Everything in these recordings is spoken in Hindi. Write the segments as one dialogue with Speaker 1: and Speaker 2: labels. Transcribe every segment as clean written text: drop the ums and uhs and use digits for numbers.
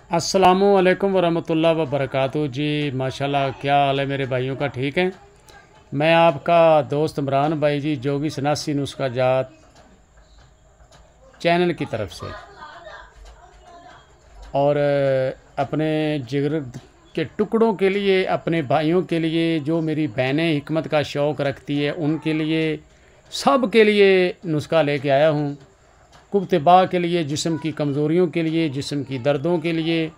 Speaker 1: अस्सलामुअलैकुम वरहमतुल्लाह वबरकातुहू जी। माशाल्लाह, क्या हाल है मेरे भाइयों का? ठीक है। मैं आपका दोस्त इमरान भाई जी, जोगी सनासी नुस्खा जात चैनल की तरफ से, और अपने जिगर के टुकड़ों के लिए, अपने भाइयों के लिए, जो मेरी बहनें हिकमत का शौक़ रखती है उनके लिए, सब के लिए नुस्खा लेके आया हूँ। कुब्तबा के लिए, जिस्म की कमज़ोरियों के लिए, जिस्म की दर्दों के लिए,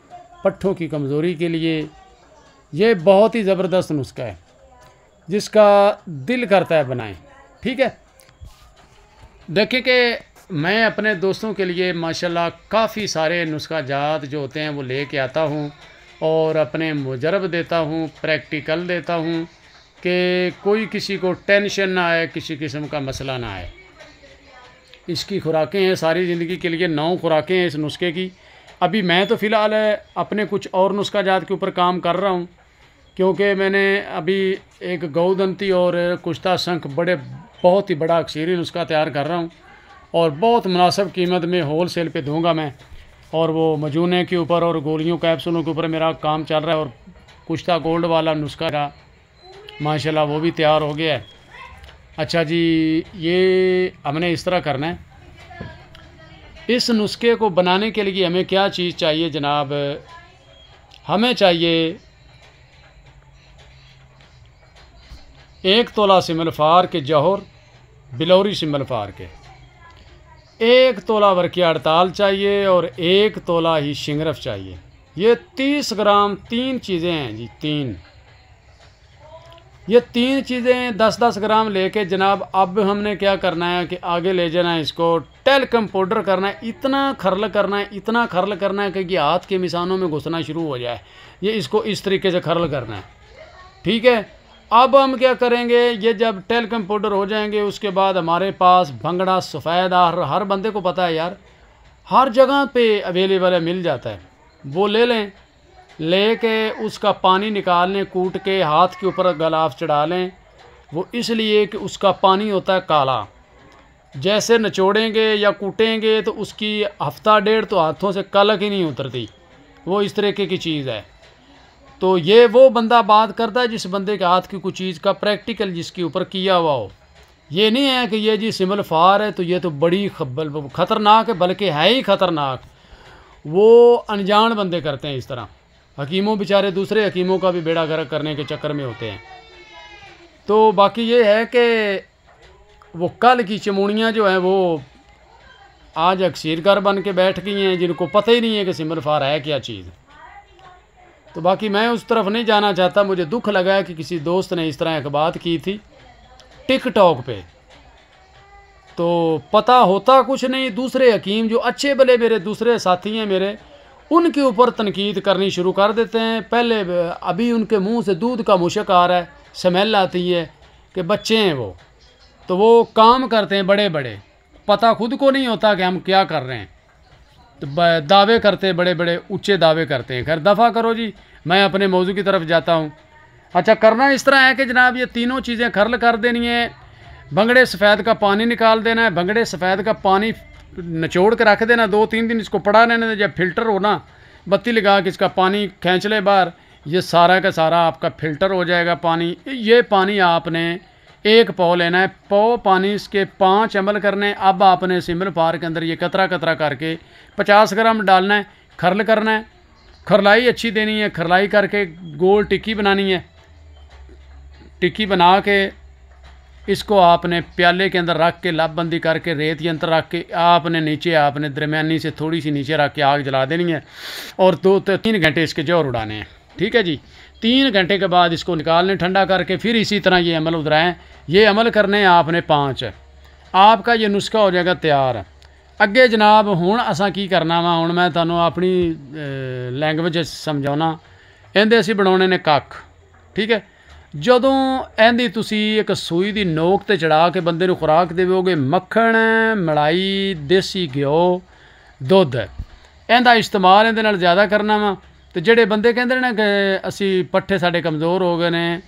Speaker 1: पट्ठों की कमज़ोरी के लिए। ये बहुत ही ज़बरदस्त नुस्खा है, जिसका दिल करता है बनाएं। ठीक है। देखिए कि मैं अपने दोस्तों के लिए माशाल्लाह काफ़ी सारे नुस्खा जात जो होते हैं वो लेके आता हूँ, और अपने मुजरब देता हूँ, प्रैक्टिकल देता हूँ, कि कोई किसी को टेंशन ना आए, किसी किस्म का मसला ना आए। इसकी खुराकें हैं सारी ज़िंदगी के लिए, 9 खुराकें हैं इस नुस्खे की। अभी मैं तो फ़िलहाल अपने कुछ और नुस्खा जात के ऊपर काम कर रहा हूँ, क्योंकि मैंने अभी एक गौदंती और कुश्ता शंख बहुत ही बड़ा अक्सीरी नुस्खा तैयार कर रहा हूँ, और बहुत मुनासिब कीमत में होल सेल पर दूँगा मैं। और वो मजूने के ऊपर और गोलियों कैप्सूलों के ऊपर मेरा काम चल रहा है, और कुश्ता गोल्ड वाला नुस्खा माशाल्लाह वो भी तैयार हो गया है। अच्छा जी, ये हमने इस तरह करना है। इस नुस्खे को बनाने के लिए हमें क्या चीज़ चाहिए जनाब? हमें चाहिए 1 तोला सिमलफार के जौहर, बिलौरी सिमलफार के, 1 तोला वर्की हड़ताल चाहिए, और 1 तोला ही शिंगरफ चाहिए। ये 30 ग्राम 3 चीज़ें हैं जी, 3। ये 3 चीज़ें 10-10 ग्राम लेके जनाब, अब हमने क्या करना है कि आगे ले जाना है इसको, टेल्कम पाउडर करना है, इतना खरल करना है, इतना खरल करना है कि हाथ के मिसानों में घुसना शुरू हो जाए। ये इसको इस तरीके से खरल करना है। ठीक है। अब हम क्या करेंगे, ये जब टेल्कम पाउडर हो जाएंगे, उसके बाद हमारे पास भंगड़ा सफ़ेद हर बंदे को पता है यार, हर जगह पे अवेलेबल है, मिल जाता है। वो ले लें, लेके उसका पानी निकाल लें, कूट के हाथ के ऊपर गलाफ चढ़ा लें। वो इसलिए कि उसका पानी होता है काला, जैसे निचोड़ेंगे या कूटेंगे तो उसकी हफ्ता डेढ़ तो हाथों से कलक ही नहीं उतरती। वो इस तरीके की चीज़ है। तो ये वो बंदा बात करता है जिस बंदे के हाथ की कुछ चीज़ का प्रैक्टिकल जिसके ऊपर किया हुआ हो। ये नहीं है कि ये जी सिमलफार है तो ये तो बड़ी ख़तरनाक है, बल्कि है ही ख़तरनाक। वो अनजान बंदे करते हैं इस तरह। हकीमों बेचारे दूसरे हकीमों का भी बेड़ा गर्क करने के चक्कर में होते हैं। तो बाकी ये है कि वो कल की चमूनियाँ जो हैं वो आज अक्सीरगर बन के बैठ गई हैं, जिनको पता ही नहीं है कि सिमलफार है क्या चीज़। तो बाकी मैं उस तरफ नहीं जाना चाहता। मुझे दुख लगा है कि किसी दोस्त ने इस तरह एक बात की थी टिकटॉक पे। तो पता होता कुछ नहीं, दूसरे हकीम जो अच्छे भले मेरे दूसरे साथी हैं मेरे, उनके ऊपर तनकीद करनी शुरू कर देते हैं। पहले अभी उनके मुंह से दूध का मुशक आ रहा है, स्मेल आती है कि बच्चे हैं वो, तो वो काम करते हैं बड़े बड़े, पता खुद को नहीं होता कि हम क्या कर रहे हैं। तो दावे करते हैं, बड़े बड़े ऊंचे दावे करते हैं। खैर दफ़ा करो जी, मैं अपने मौजू की तरफ जाता हूँ। अच्छा, करना इस तरह है कि जनाब ये तीनों चीज़ें खरल कर देनी है। भंगड़े सफ़ेद का पानी निकाल देना है। भंगड़े सफ़ेद का पानी निचोड़ के रख देना, 2-3 दिन इसको पड़ा रहने दें। जब फिल्टर हो ना, बत्ती लगा के इसका पानी खींच ले बाहर, ये सारा का सारा आपका फ़िल्टर हो जाएगा पानी। ये पानी आपने 1 पौ लेना है। पौ पानी इसके 5 अमल करने। अब आपने सिमलफार के अंदर ये कतरा कतरा करके 50 ग्राम डालना है, खरल करना है। खरलाई अच्छी देनी है, खरलाई करके गोल टिक्की बनानी है। टिक्की बना के इसको आपने प्याले के अंदर रख के लाबबंदी करके रेत यंत्र रख के आपने नीचे आपने दरमियानी से थोड़ी सी नीचे रख के आग जला देनी है, और 2-3 घंटे इसके जौहर उड़ाने हैं। ठीक है जी। 3 घंटे के बाद इसको निकालने ठंडा करके, फिर इसी तरह ये अमल उधराएँ। ये अमल करने आपने 5। आपका ये नुस्खा हो जाएगा तैयार। अगे जनाब हुण असां की करना वा, हुण मैं तुहानूं अपनी लैंग्वेज समझाउणा। इहदे असीं बनाउणे ने कख। ठीक है। ਜਦੋਂ ਇਹਦੀ ਤੁਸੀਂ ਇੱਕ ਸੂਈ ਦੀ ਨੋਕ ਤੇ ਚੜਾ ਕੇ ਬੰਦੇ ਨੂੰ ਖੁਰਾਕ ਦੇਵੋਗੇ, ਮੱਖਣ, ਮਲਾਈ, ਦੇਸੀ ਘਿਓ, ਦੁੱਧ, ਇਹਦਾ ਇਸਤੇਮਾਲ ਇਹਦੇ ਨਾਲ ਜ਼ਿਆਦਾ ਕਰਨਾ ਵਾ। ਤੇ ਜਿਹੜੇ ਬੰਦੇ ਕਹਿੰਦੇ ਨੇ ਕਿ ਅਸੀਂ ਪੱਠੇ ਸਾਡੇ ਕਮਜ਼ੋਰ ਹੋ ਗਏ ਨੇ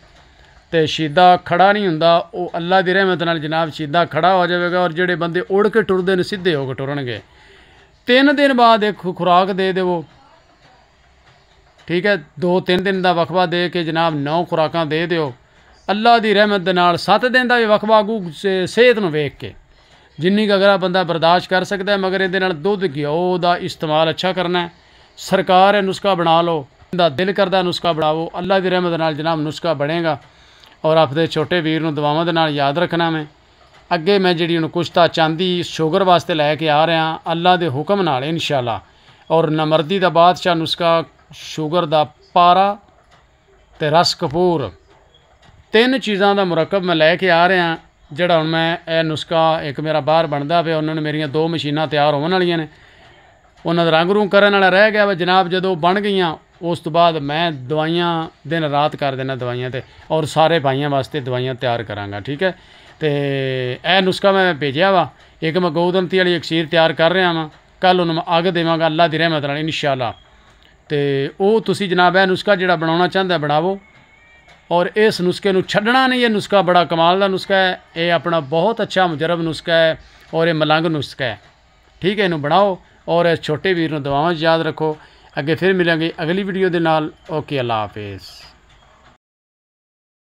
Speaker 1: ਤੇ ਸ਼ੀਦਾ ਖੜਾ ਨਹੀਂ ਹੁੰਦਾ, ਉਹ ਅੱਲਾ ਦੀ ਰਹਿਮਤ ਨਾਲ ਜਨਾਬ ਸ਼ੀਦਾ ਖੜਾ ਹੋ ਜਾਵੇਗਾ। ਔਰ ਜਿਹੜੇ ਬੰਦੇ ਉੜ ਕੇ ਟੁਰਦੇ ਨੇ ਸਿੱਧੇ ਹੋ ਕੇ ਟੁਰਨਗੇ। 3 दिन बाद एक खुराक दे देवो। ठीक है। 2-3 दिन का वकफा दे के जनाब 9 खुराकां दे दिओ। अल्लाह की रहमत दे नाल 7 दिन का भी वकफा आगू सेहत नूं वेख के जिन्नी क अगला बंदा बर्दाश्त कर सकता है, मगर ये दुध घ्यो का इस्तेमाल अच्छा करना है। सरकार है नुस्खा बना लो, दिल करदा नुस्खा बनाओ, अल्लाह की रहमत नाल जनाब नुस्खा बनेगा। और अपने छोटे वीर नूं दुआवां दे नाल याद रखना। मैं अगे मैं जिहड़ी हुण कुश्ता चांदी शुगर वास्ते लैके आ रहा अल्लाह के हुक्म नाल इंशाअल्लाह। और नमर्दी का बादशाह नुस्खा शुगर का पारा ते रस कपूर 3 चीज़ों का मुरक्कब मैं लैके आ रहा। जिहड़ा हुण मैं यह नुस्खा एक मेरा बाहर बनता पिया, उन्होंने मेरिया 2 मशीनां तैयार होने वालियां ने, उन्होंने रंग रूंग करने वाला रह गया वा जनाब। जो बन गई उस तो बाद मैं दवाइयाँ दिन रात कर देना दवाइयाँ ते, और सारे भाइयों वास्ते दवाइयाँ तैयार करांगा। ठीक है। तो यह नुस्खा मैं भेजिया वा। एक मैं गौदमती वाली अखसीर तैयार कर रहा वा, कल उन्होंने मैं अग देवांगा अल्लाह की रहमत नाल इंशाअल्लाह। तो वो तुसी जनाब यह नुस्खा जिहड़ा बनाना चाहता बनावो। और इस नुस्खे नूं छड्डना नहीं। ये नुस्खा बड़ा कमाल का नुस्खा है, ये अपना बहुत अच्छा मुजरब नुस्खा है और ये मलंग नुस्खा है। ठीक है। इनू बनाओ और इस छोटे वीर नूं दुआवां याद रखो। अगे फिर मिलेंगे अगली वीडियो दे नाल। ओके, अल्लाह हाफिज़।